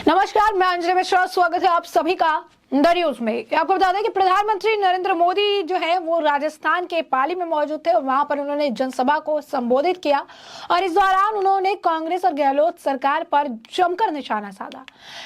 नमस्कार, मैं अंजलि मिश्रा। स्वागत है आप सभी का द न्यूज में। आपको बता दें कि प्रधानमंत्री नरेंद्र मोदी जो है वो राजस्थान के पाली में मौजूद थे और वहां पर उन्होंने जनसभा को संबोधित किया और इस दौरान उन्होंने कांग्रेस और गहलोत सरकार पर जमकर निशाना साधा।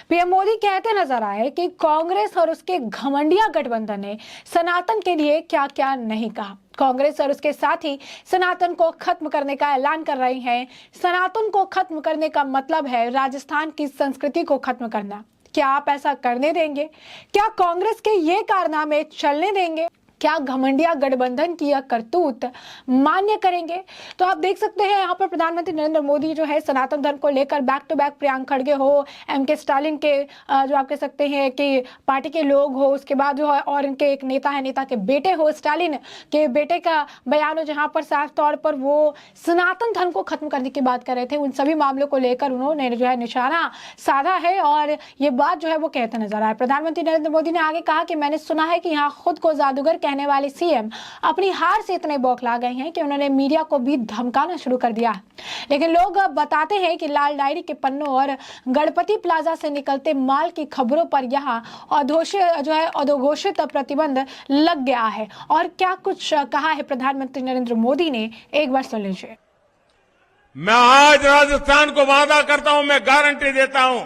पीएम मोदी कहते नजर आए कि कांग्रेस और उसके घमंडिया गठबंधन ने सनातन के लिए क्या क्या नहीं कहा। कांग्रेस और उसके साथी सनातन को खत्म करने का ऐलान कर रहे हैं। सनातन को खत्म करने का मतलब है राजस्थान की संस्कृति को खत्म करना। क्या आप ऐसा करने देंगे? क्या कांग्रेस के ये कारनामे चलने देंगे? क्या घमंडिया गठबंधन की यह करतूत मान्य करेंगे? तो आप देख सकते हैं यहाँ पर प्रधानमंत्री नरेंद्र मोदी जो है सनातन धर्म को लेकर बैक टू बैक प्रियंका खड़गे हो, एमके स्टालिन के जो आप कह सकते हैं कि पार्टी के लोग हो, उसके बाद जो है और इनके एक नेता है, नेता के बेटे हो, स्टालिन के बेटे का बयान हो जहाँ पर साफ तौर पर वो सनातन धर्म को खत्म करने की बात कर रहे थे। उन सभी मामलों को लेकर उन्होंने जो है निशाना साधा है और ये बात जो है वो कहते नजर आए। प्रधानमंत्री नरेंद्र मोदी ने आगे कहा कि मैंने सुना है कि यहाँ खुद को जादूगर कहने वाले सीएम अपनी हार से इतने बौखला गए हैं कि उन्होंने मीडिया को भी धमकाना शुरू कर दिया। लेकिन लोग बताते हैं कि लाल डायरी के पन्नों और गणपति प्लाजा से निकलते माल की खबरों पर यहाँ अधोघोषित प्रतिबंध लग गया है। और क्या कुछ कहा है प्रधानमंत्री नरेंद्र मोदी ने, एक बार सुन लीजिए। मैं आज राजस्थान को वादा करता हूं, मैं गारंटी देता हूं,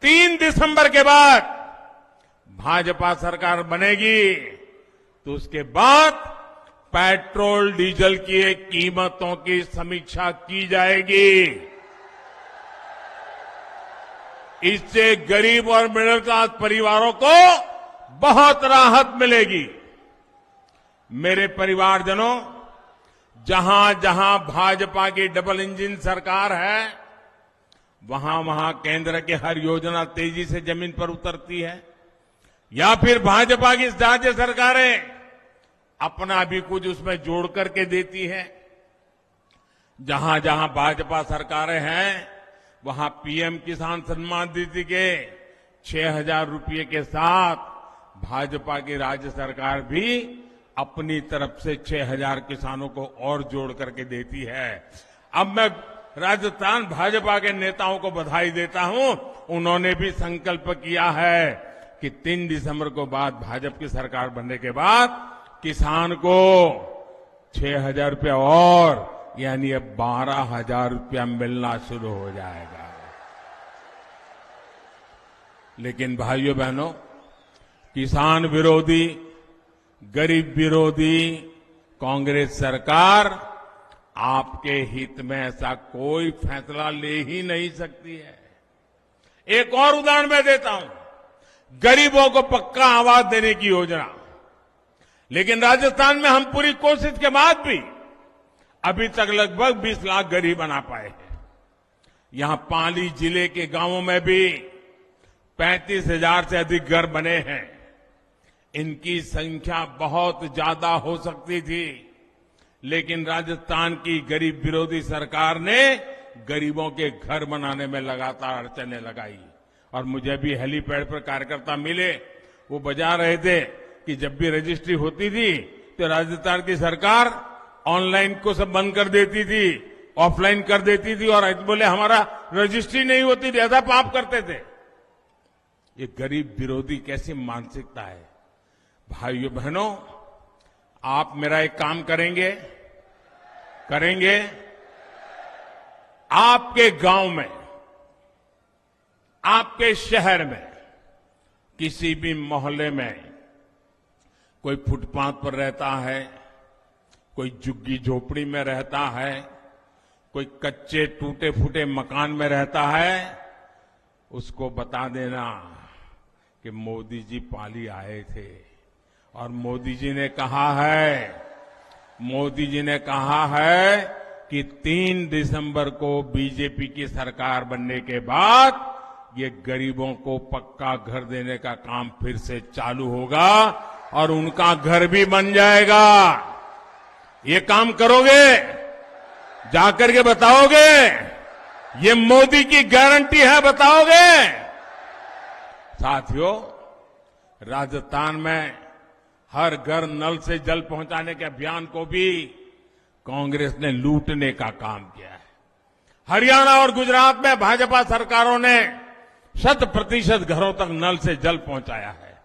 3 दिसंबर के बाद भाजपा सरकार बनेगी तो उसके बाद पेट्रोल डीजल की कीमतों की समीक्षा की जाएगी। इससे गरीब और मिडिल क्लास परिवारों को बहुत राहत मिलेगी। मेरे परिवारजनों, जहां जहां भाजपा की डबल इंजन सरकार है, वहां वहां केंद्र की हर योजना तेजी से जमीन पर उतरती है या फिर भाजपा की राज्य सरकारें अपना भी कुछ उसमें जोड़ करके देती है। जहां जहां भाजपा सरकारें हैं वहां पीएम किसान सम्मान निधि के 6,000 रुपये के साथ भाजपा की राज्य सरकार भी अपनी तरफ से 6,000 किसानों को और जोड़ करके देती है। अब मैं राजस्थान भाजपा के नेताओं को बधाई देता हूं, उन्होंने भी संकल्प किया है कि 3 दिसंबर को बाद भाजपा की सरकार बनने के बाद किसान को 6,000 रुपया और यानी अब 12,000 रुपया मिलना शुरू हो जाएगा। लेकिन भाइयों बहनों, किसान विरोधी, गरीब विरोधी कांग्रेस सरकार आपके हित में ऐसा कोई फैसला ले ही नहीं सकती है। एक और उदाहरण मैं देता हूं, गरीबों को पक्का आवास देने की योजना। लेकिन राजस्थान में हम पूरी कोशिश के बाद भी अभी तक लगभग 20 लाख गरीब बना पाए हैं। यहां पाली जिले के गांवों में भी 35,000 से अधिक घर बने हैं। इनकी संख्या बहुत ज्यादा हो सकती थी, लेकिन राजस्थान की गरीब विरोधी सरकार ने गरीबों के घर बनाने में लगातार अड़चनें लगाई। और मुझे भी हेलीपैड पर कार्यकर्ता मिले, वो बजा रहे थे कि जब भी रजिस्ट्री होती थी तो राजस्थान की सरकार ऑनलाइन को सब बंद कर देती थी, ऑफलाइन कर देती थी और बोले हमारा रजिस्ट्री नहीं होती थी, ऐसा पाप करते थे। ये गरीब विरोधी कैसी मानसिकता है। भाइयों बहनों, आप मेरा एक काम करेंगे आपके गांव में, आपके शहर में, किसी भी मोहल्ले में कोई फुटपाथ पर रहता है, कोई झुग्गी झोपड़ी में रहता है, कोई कच्चे टूटे फूटे मकान में रहता है, उसको बता देना कि मोदी जी पाली आए थे और मोदी जी ने कहा है कि 3 दिसंबर को बीजेपी की सरकार बनने के बाद ये गरीबों को पक्का घर देने का काम फिर से चालू होगा और उनका घर भी बन जाएगा। ये काम करोगे? जाकर के बताओगे? ये मोदी की गारंटी है, बताओगे? साथियों, राजस्थान में हर घर नल से जल पहुंचाने के अभियान को भी कांग्रेस ने लूटने का काम किया है। हरियाणा और गुजरात में भाजपा सरकारों ने 100% घरों तक नल से जल पहुंचाया है।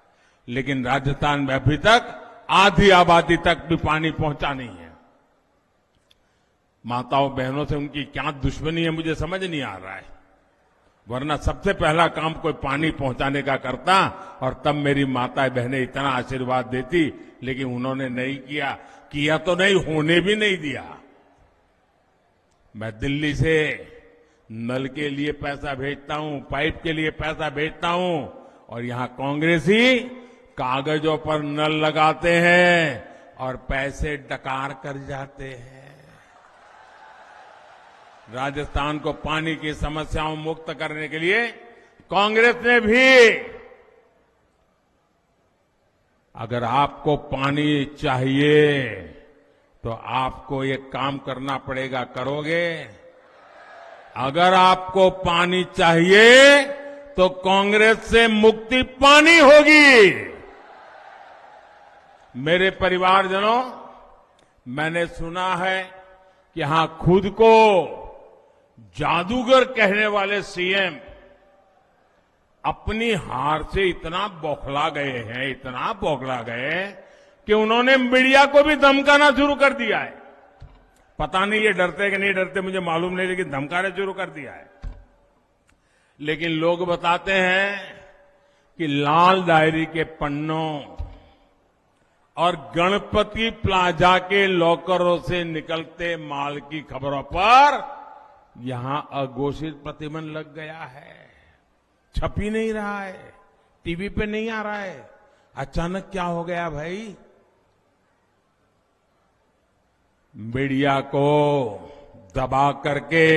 लेकिन राजस्थान में अभी तक आधी आबादी तक भी पानी पहुंचा नहीं है। माताओं बहनों से उनकी क्या दुश्मनी है मुझे समझ नहीं आ रहा है, वरना सबसे पहला काम कोई पानी पहुंचाने का करता और तब मेरी माताएं बहनें इतना आशीर्वाद देती, लेकिन उन्होंने नहीं किया तो नहीं, होने भी नहीं दिया। मैं दिल्ली से नल के लिए पैसा भेजता हूं, पाइप के लिए पैसा भेजता हूं, और यहां कांग्रेसी कागजों पर नल लगाते हैं और पैसे डकार कर जाते हैं। राजस्थान को पानी की समस्याओं मुक्त करने के लिए कांग्रेस ने भी, अगर आपको पानी चाहिए तो आपको ये काम करना पड़ेगा, करोगे? अगर आपको पानी चाहिए तो कांग्रेस से मुक्ति पानी होगी। मेरे परिवारजनों, मैंने सुना है कि यहां खुद को जादूगर कहने वाले सीएम अपनी हार से इतना बौखला गए कि उन्होंने मीडिया को भी धमकाना शुरू कर दिया है। पता नहीं ये डरते कि नहीं डरते मुझे मालूम नहीं, लेकिन धमकाना शुरू कर दिया है। लेकिन लोग बताते हैं कि लाल डायरी के पन्नों और गणपति प्लाजा के लॉकरों से निकलते माल की खबरों पर यहां अघोषित प्रतिबंध लग गया है। छप ही नहीं रहा है, टीवी पे नहीं आ रहा है। अचानक क्या हो गया भाई? मीडिया को दबा करके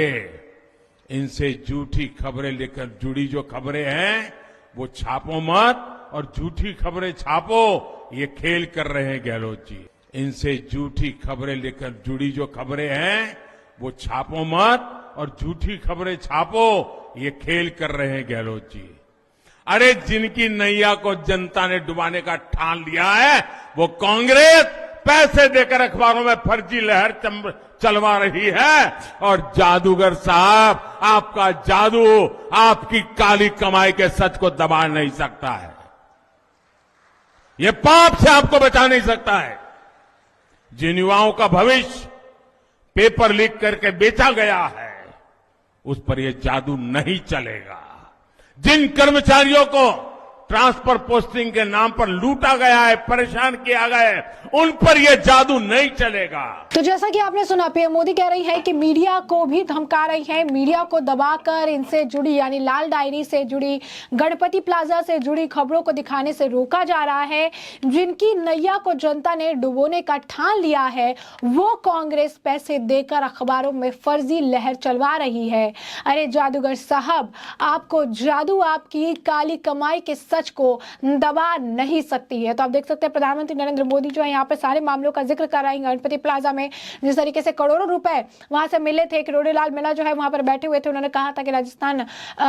इनसे झूठी खबरें लेकर जुड़ी जो खबरें हैं वो छापो मत, और झूठी खबरें छापो, ये खेल कर रहे हैं गहलोत जी। इनसे झूठी खबरें लेकर जुड़ी जो खबरें हैं वो छापो मत, और झूठी खबरें छापो, ये खेल कर रहे हैं गहलोत जी। अरे जिनकी नैया को जनता ने डुबाने का ठान लिया है वो कांग्रेस पैसे देकर अखबारों में फर्जी लहर चलवा रही है, और जादूगर साहब आपका जादू, आपकी काली कमाई के सच को दबा नहीं सकता है। ये पाप से आपको बचा नहीं सकता है। जिन युवाओं का भविष्य पेपर लीक करके बेचा गया है उस पर यह जादू नहीं चलेगा। जिन कर्मचारियों को ट्रांसफर पोस्टिंग के नाम पर लूटा गया है, परेशान किया गया है, उन पर यह जादू नहीं चलेगा। तो जैसा कि आपने सुना, पीएम मोदी कह रही है कि मीडिया को भी धमका रही है, मीडिया को दबाकर इनसे जुड़ी यानी लाल डायरी से जुड़ी, गणपति प्लाजा से जुड़ी खबरों को दिखाने से रोका जा रहा है। जिनकी नैया को जनता ने डुबोने का ठान लिया है वो कांग्रेस पैसे देकर अखबारों में फर्जी लहर चलवा रही है। अरे जादूगर साहब, आपको जादू आपकी काली कमाई के सच को दबा नहीं सकती है। तो आप देख सकते हैं प्रधानमंत्री नरेंद्र मोदी जो है यहाँ पे सारे मामलों का जिक्र कर रहे हैं। गणपति प्लाजा में जिस तरीके से करोड़ों रुपए वहां से मिले थे, किरोड़ीलाल मीणा जो है वहां पर बैठे हुए थे, उन्होंने कहा था कि राजस्थान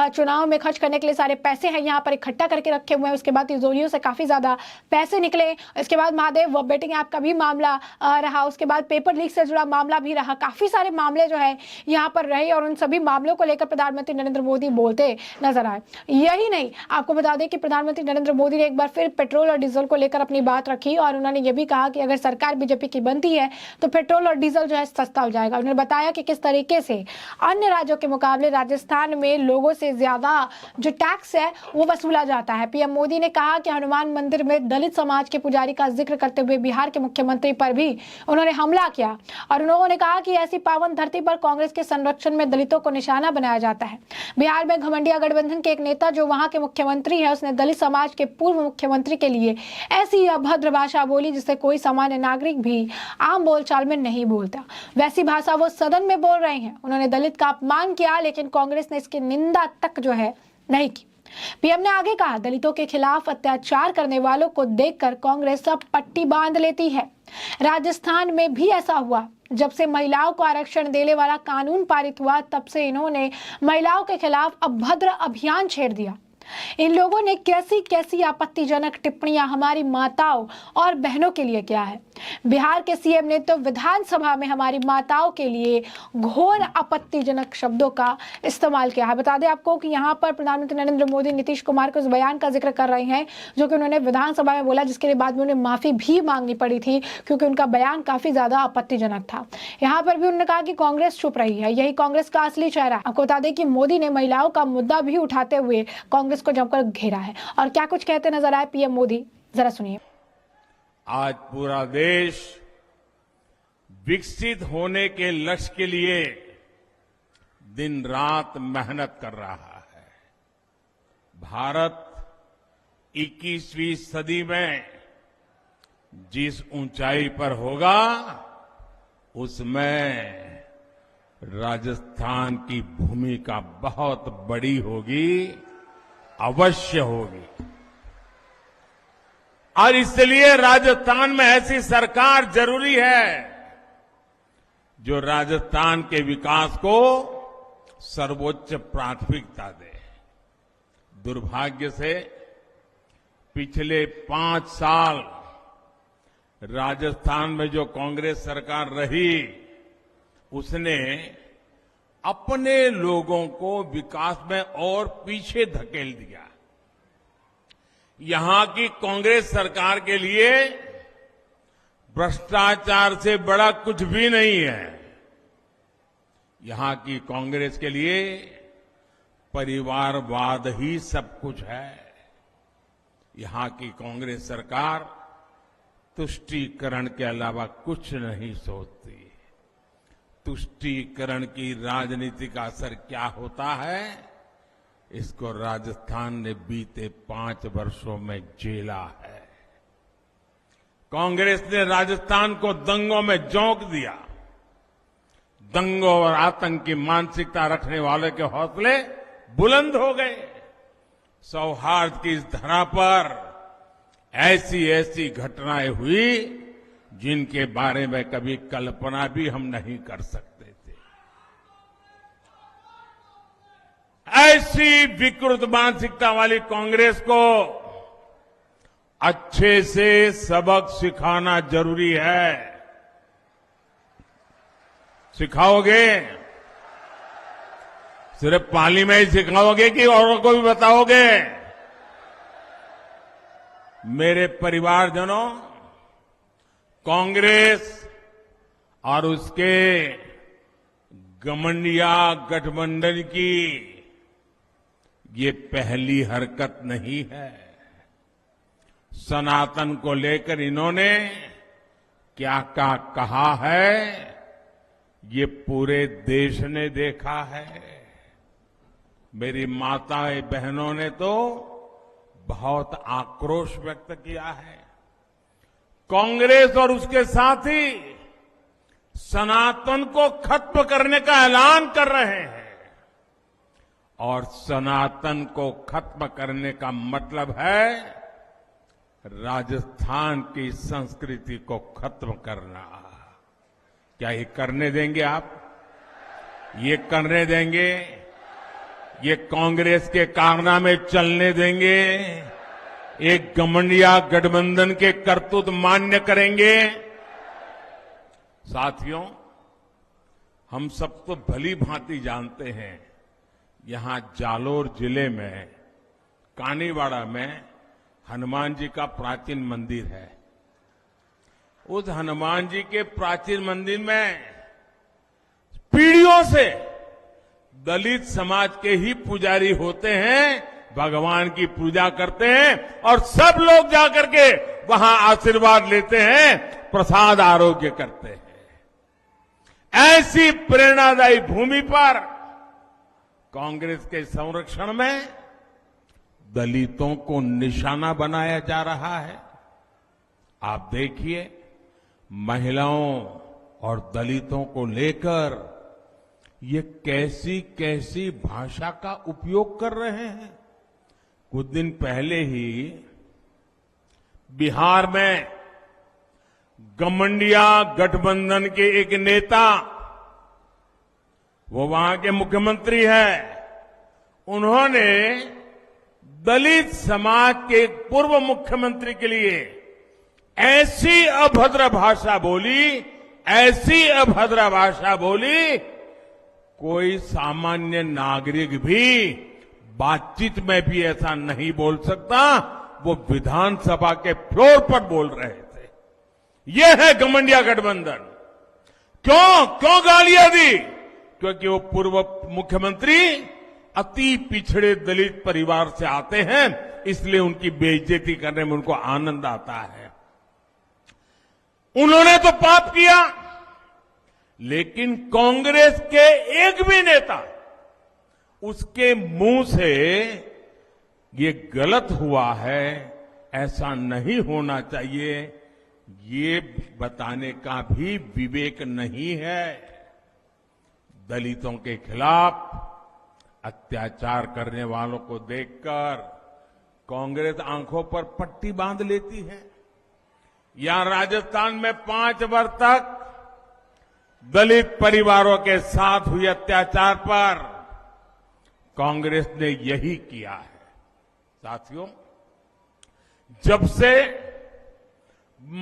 चुनाव में खर्च करने के लिए सारे पैसे हैं यहाँ पर इकट्ठा करके रखे हुए हैं। उसके बाद तिजोरियों से काफी ज्यादा पैसे निकले। इसके बाद महादेव वेब बेटिंग ऐप का भी मामला रहा, उसके बाद पेपर लीक से जुड़ा मामला भी रहा। काफी सारे मामले जो है यहाँ पर रहे और उन सभी मामलों को लेकर प्रधानमंत्री नरेंद्र मोदी बोलते नजर आए। यही नहीं, आपको बता दें कि प्रधानमंत्री नरेंद्र मोदी ने एक बार फिर पेट्रोल और डीजल को लेकर अपनी बात रखी और उन्होंने ये भी कहा कि अगर सरकार बीजेपी की बनती है तो पेट्रोल और डीजल जो है सस्ता हो जाएगा। उन्होंने बताया कि किस तरीके से अन्य राज्यों के मुकाबले राजस्थान में लोगों से ज्यादा जो टैक्स है वो वसूला जाता है। पीएम मोदी ने कहा कि हनुमान मंदिर में दलित समाज के पुजारी का जिक्र करते हुए बिहार के मुख्यमंत्री पर भी उन्होंने हमला किया और उन्होंने कहा कि ऐसी पावन धरती पर कांग्रेस के संरक्षण में दलितों को निशाना बनाया जाता है। बिहार में घमंडिया गठबंधन के एक नेता जो वहां के मुख्यमंत्री है उसने दलित समाज के पूर्व मुख्यमंत्री के लिए ऐसी अभद्र भाषा बोली जिसे कोई सामान्य नागरिक भी आम बोलचाल में नहीं बोलता। वैसी भाषा वो सदन में बोल रहे हैं। उन्होंने दलित का अपमान किया लेकिन कांग्रेस ने इसकी निंदा तक जो है नहीं की। पीएम ने आगे कहा, दलितों के खिलाफ अत्याचार करने वालों को देखकर कांग्रेस अब पट्टी बांध लेती है। राजस्थान में भी ऐसा हुआ। जब से महिलाओं को आरक्षण देने वाला कानून पारित हुआ तब से इन्होंने महिलाओं के खिलाफ अभद्र अभियान छेड़ दिया। इन लोगों ने कैसी कैसी आपत्तिजनक टिप्पणियां हमारी माताओं और बहनों के लिए किया है। बिहार के सीएम ने तो विधानसभा में हमारी माताओं के लिए घोर आपत्तिजनक शब्दों का इस्तेमाल किया है। बता दें आपको कि यहाँ पर प्रधानमंत्री नरेंद्र मोदी नीतीश कुमार के उस बयान का जिक्र कर रहे हैं जो कि उन्होंने विधानसभा में बोला, जिसके लिए बाद में उन्हें माफी भी मांगनी पड़ी थी क्योंकि उनका बयान काफी ज्यादा आपत्तिजनक था। यहाँ पर भी उन्होंने कहा कि कांग्रेस चुप रही है, यही कांग्रेस का असली चेहरा। आपको बता दें कि मोदी ने महिलाओं का मुद्दा भी उठाते हुए कांग्रेस को जमकर घेरा है। और क्या कुछ कहते नजर आए पीएम मोदी, जरा सुनिए। आज पूरा देश विकसित होने के लक्ष्य के लिए दिन रात मेहनत कर रहा है। भारत 21वीं सदी में जिस ऊंचाई पर होगा उसमें राजस्थान की भूमिका बहुत बड़ी होगी, अवश्य होगी। और इसलिए राजस्थान में ऐसी सरकार जरूरी है जो राजस्थान के विकास को सर्वोच्च प्राथमिकता दे। दुर्भाग्य से पिछले 5 साल राजस्थान में जो कांग्रेस सरकार रही उसने अपने लोगों को विकास में और पीछे धकेल दिया। यहां की कांग्रेस सरकार के लिए भ्रष्टाचार से बड़ा कुछ भी नहीं है। यहां की कांग्रेस के लिए परिवारवाद ही सब कुछ है। यहां की कांग्रेस सरकार तुष्टीकरण के अलावा कुछ नहीं सोचती। तुष्टीकरण की राजनीति का असर क्या होता है, इसको राजस्थान ने बीते 5 वर्षों में झेला है। कांग्रेस ने राजस्थान को दंगों में झोंक दिया। दंगों और आतंक की मानसिकता रखने वाले के हौसले बुलंद हो गए। सौहार्द की इस धरा पर ऐसी ऐसी घटनाएं हुई जिनके बारे में कभी कल्पना भी हम नहीं कर सकते थे। ऐसी विकृत मानसिकता वाली कांग्रेस को अच्छे से सबक सिखाना जरूरी है। सिखाओगे? सिर्फ पाली में ही सिखाओगे कि औरों को भी बताओगे? मेरे परिवारजनों, कांग्रेस और उसके घमंडिया गठबंधन की ये पहली हरकत नहीं है। सनातन को लेकर इन्होंने क्या क्या कहा है, ये पूरे देश ने देखा है। मेरी माताएं बहनों ने तो बहुत आक्रोश व्यक्त किया है। कांग्रेस और उसके साथी सनातन को खत्म करने का ऐलान कर रहे हैं और सनातन को खत्म करने का मतलब है राजस्थान की संस्कृति को खत्म करना। क्या ये करने देंगे आप? ये करने देंगे? ये कांग्रेस के कारनामे चलने देंगे? एक घमंडिया गठबंधन के करतूत मान्य करेंगे? साथियों, हम सब तो भली भांति जानते हैं, यहां जालोर जिले में कानीवाड़ा में हनुमान जी का प्राचीन मंदिर है। उस हनुमान जी के प्राचीन मंदिर में पीढ़ियों से दलित समाज के ही पुजारी होते हैं, भगवान की पूजा करते हैं और सब लोग जाकर के वहां आशीर्वाद लेते हैं, प्रसाद आरोग्य करते हैं। ऐसी प्रेरणादायी भूमि पर कांग्रेस के संरक्षण में दलितों को निशाना बनाया जा रहा है। आप देखिए, महिलाओं और दलितों को लेकर ये कैसी कैसी भाषा का उपयोग कर रहे हैं। कुछ दिन पहले ही बिहार में घमंडिया गठबंधन के एक नेता, वो वहां के मुख्यमंत्री हैं, उन्होंने दलित समाज के एक पूर्व मुख्यमंत्री के लिए ऐसी अभद्र भाषा बोली, कोई सामान्य नागरिक भी बातचीत में भी ऐसा नहीं बोल सकता। वो विधानसभा के फ्लोर पर बोल रहे थे। ये है घमंडिया गठबंधन। क्यों गालियां दी? क्योंकि वो पूर्व मुख्यमंत्री अति पिछड़े दलित परिवार से आते हैं, इसलिए उनकी बेइज्जती करने में उनको आनंद आता है। उन्होंने तो पाप किया, लेकिन कांग्रेस के एक भी नेता उसके मुंह से ये गलत हुआ है, ऐसा नहीं होना चाहिए, ये बताने का भी विवेक नहीं है। दलितों के खिलाफ अत्याचार करने वालों को देखकर कांग्रेस आंखों पर पट्टी बांध लेती है। यहां राजस्थान में 5 वर्ष तक दलित परिवारों के साथ हुए अत्याचार पर कांग्रेस ने यही किया है। साथियों, जब से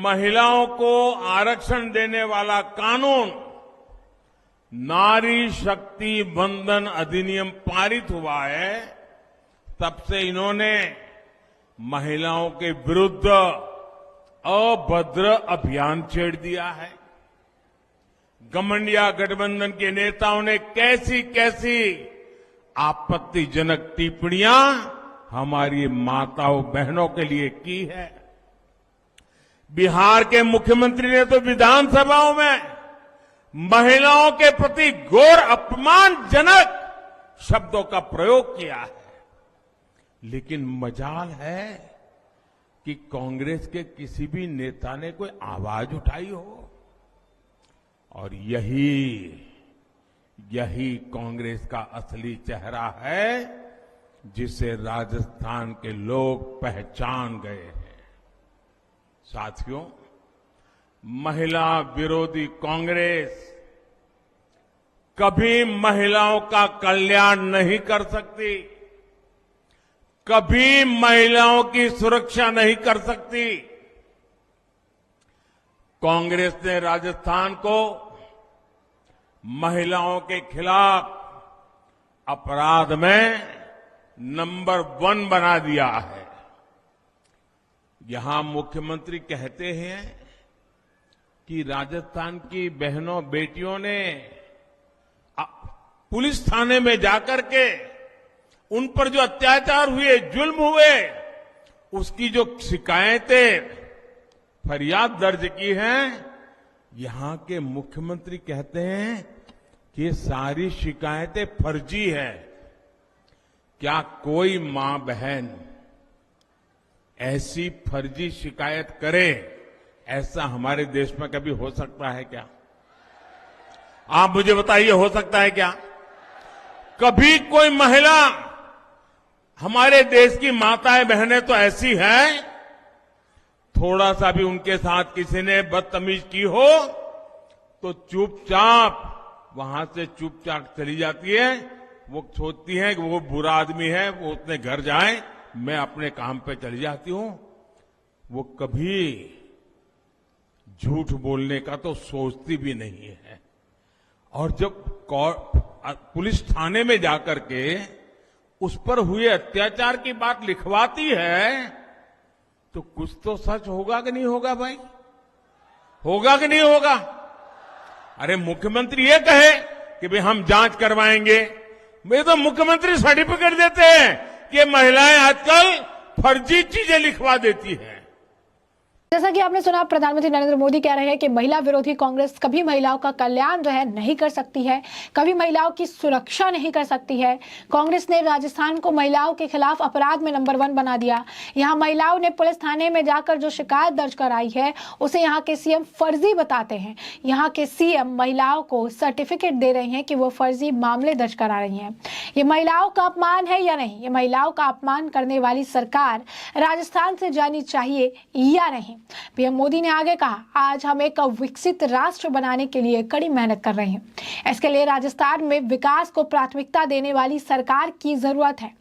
महिलाओं को आरक्षण देने वाला कानून नारी शक्ति वंदन अधिनियम पारित हुआ है, तब से इन्होंने महिलाओं के विरुद्ध अभद्र अभियान छेड़ दिया है। घमंडिया गठबंधन के नेताओं ने कैसी कैसी आपत्तिजनक टिप्पणियां हमारी माताओं बहनों के लिए की है। बिहार के मुख्यमंत्री ने तो विधानसभाओं में महिलाओं के प्रति घोर अपमानजनक शब्दों का प्रयोग किया है। लेकिन मजाल है कि कांग्रेस के किसी भी नेता ने कोई आवाज उठाई हो। और यही कांग्रेस का असली चेहरा है, जिसे राजस्थान के लोग पहचान गए हैं। साथियों, महिला विरोधी कांग्रेस कभी महिलाओं का कल्याण नहीं कर सकती, कभी महिलाओं की सुरक्षा नहीं कर सकती। कांग्रेस ने राजस्थान को महिलाओं के खिलाफ अपराध में नंबर 1 बना दिया है। यहां मुख्यमंत्री कहते हैं कि राजस्थान की बहनों बेटियों ने पुलिस थाने में जाकर के उन पर जो अत्याचार हुए, जुल्म हुए, उसकी जो शिकायतें फरियाद दर्ज की हैं, यहां के मुख्यमंत्री कहते हैं कि ये सारी शिकायतें फर्जी है। क्या कोई मां बहन ऐसी फर्जी शिकायत करे? ऐसा हमारे देश में कभी हो सकता है क्या? आप मुझे बताइए, हो सकता है क्या? कभी कोई महिला, हमारे देश की माताएं बहनें तो ऐसी हैं, थोड़ा सा भी उनके साथ किसी ने बदतमीज की हो तो चुपचाप वहां से चुपचाप चली जाती है। वो सोचती है कि वो बुरा आदमी है, वो अपने घर जाए, मैं अपने काम पे चली जाती हूं। वो कभी झूठ बोलने का तो सोचती भी नहीं है। और जब पुलिस थाने में जाकर के उस पर हुए अत्याचार की बात लिखवाती है, तो कुछ तो सच होगा कि नहीं होगा भाई? होगा कि नहीं होगा? अरे मुख्यमंत्री ये कहे कि भाई हम जांच करवाएंगे, वे तो मुख्यमंत्री सर्टिफिकेट देते हैं कि महिलाएं आजकल फर्जी चीजें लिखवा देती हैं। जैसा कि आपने सुना, प्रधानमंत्री नरेंद्र मोदी कह रहे हैं कि महिला विरोधी कांग्रेस कभी महिलाओं का कल्याण जो है नहीं कर सकती है, कभी महिलाओं की सुरक्षा नहीं कर सकती है। कांग्रेस ने राजस्थान को महिलाओं के खिलाफ अपराध में नंबर 1 बना दिया। यहां महिलाओं ने पुलिस थाने में जाकर जो शिकायत दर्ज कराई है, उसे यहां के सीएम फर्जी बताते हैं। यहां के सीएम महिलाओं को सर्टिफिकेट दे रहे हैं कि वो फर्जी मामले दर्ज करा रही हैं। ये महिलाओं का अपमान है या नहीं? ये महिलाओं का अपमान करने वाली सरकार राजस्थान से जानी चाहिए या नहीं? पीएम मोदी ने आगे कहा, आज हम एक विकसित राष्ट्र बनाने के लिए कड़ी मेहनत कर रहे हैं। इसके लिए राजस्थान में विकास को प्राथमिकता देने वाली सरकार की जरूरत है।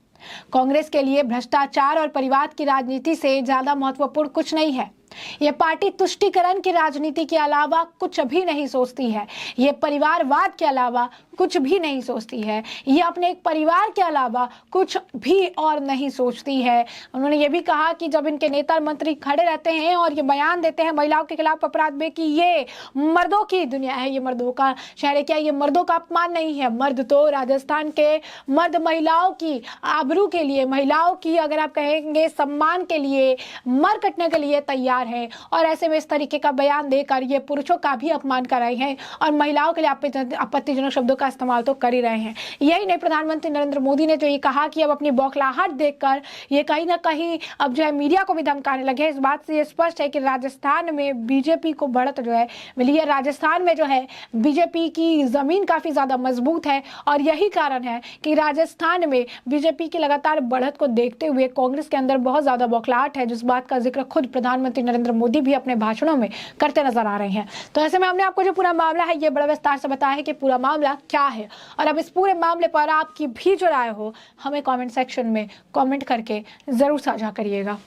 कांग्रेस के लिए भ्रष्टाचार और परिवार की राजनीति से ज्यादा महत्वपूर्ण कुछ नहीं है। ये पार्टी तुष्टीकरण की राजनीति के अलावा कुछ भी नहीं सोचती है। ये परिवारवाद के अलावा कुछ भी नहीं सोचती है। ये अपने एक परिवार के अलावा कुछ भी और नहीं सोचती है। उन्होंने ये भी कहा कि जब इनके नेता मंत्री खड़े रहते हैं और ये बयान देते हैं महिलाओं के खिलाफ अपराध में कि ये मर्दों की दुनिया है, ये मर्दों का शहर है, क्या ये मर्दों का अपमान नहीं है? मर्द तो राजस्थान के मर्द महिलाओं की आबरू के लिए, महिलाओं की अगर आप कहेंगे सम्मान के लिए मर कटने के लिए तैयार है। और ऐसे में इस तरीके का बयान देकर ये पुरुषों का भी अपमान कर रहे हैं और महिलाओं के लिए आपत्तिजनक शब्दों का इस्तेमाल तो कर ही रहे हैं। यही नहीं, प्रधानमंत्री नरेंद्र मोदी ने जो ये कहा कि अब अपनी बौखलाहट देखकर ये कहीं ना कहीं अब जो है मीडिया को भी धमकाने लगे। इस बात से ये स्पष्ट है कि राजस्थान में बीजेपी को बढ़त जो है मिली है। राजस्थान में जो है बीजेपी की जमीन काफी ज्यादा मजबूत है और यही कारण है कि राजस्थान में बीजेपी की लगातार बढ़त को देखते हुए कांग्रेस के अंदर बहुत ज्यादा बौखलाहट है, जिस बात का जिक्र खुद प्रधानमंत्री नरेंद्र मोदी भी अपने भाषणों में करते नजर आ रहे हैं। तो ऐसे में हमने आपको जो पूरा मामला है ये बड़ा विस्तार से बताया है कि पूरा मामला क्या है। और अब इस पूरे मामले पर आपकी भी जो राय हो हमें कमेंट सेक्शन में कमेंट करके जरूर साझा करिएगा।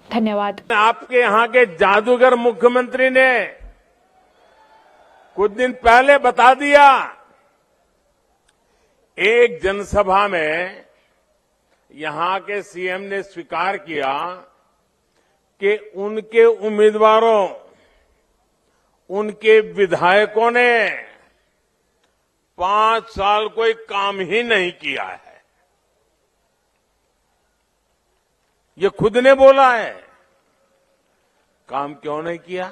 धन्यवाद। आपके यहां के जादूगर मुख्यमंत्री ने कुछ दिन पहले बता दिया, एक जनसभा में यहां के सीएम ने स्वीकार किया कि उनके उम्मीदवारों, उनके विधायकों ने 5 साल कोई काम ही नहीं किया है। ये खुद ने बोला है। काम क्यों नहीं किया?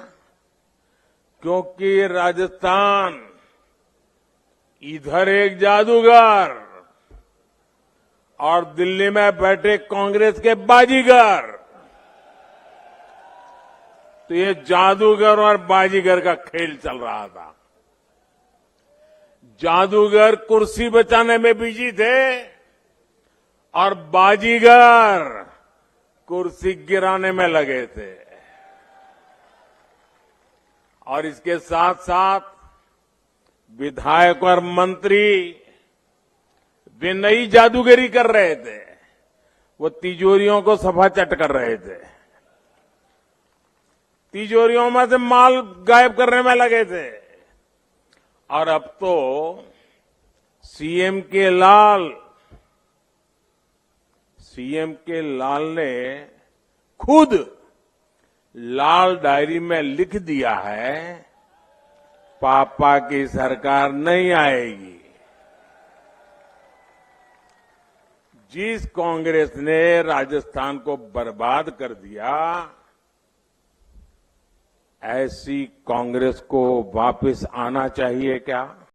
क्योंकि राजस्थान इधर एक जादूगर और दिल्ली में बैठे कांग्रेस के बाजीगर, तो ये जादूगर और बाजीगर का खेल चल रहा था। जादूगर कुर्सी बचाने में बिजी थे और बाजीगर कुर्सी गिराने में लगे थे। और इसके साथ साथ विधायक और मंत्री वे नई जादूगरी कर रहे थे। वो तिजोरियों को सफाचट कर रहे थे, तिजोरियों में से माल गायब करने में लगे थे। और अब तो सीएम के लाल ने खुद लाल डायरी में लिख दिया है, पापा की सरकार नहीं आएगी। जिस कांग्रेस ने राजस्थान को बर्बाद कर दिया, ऐसी कांग्रेस को वापस आना चाहिए क्या?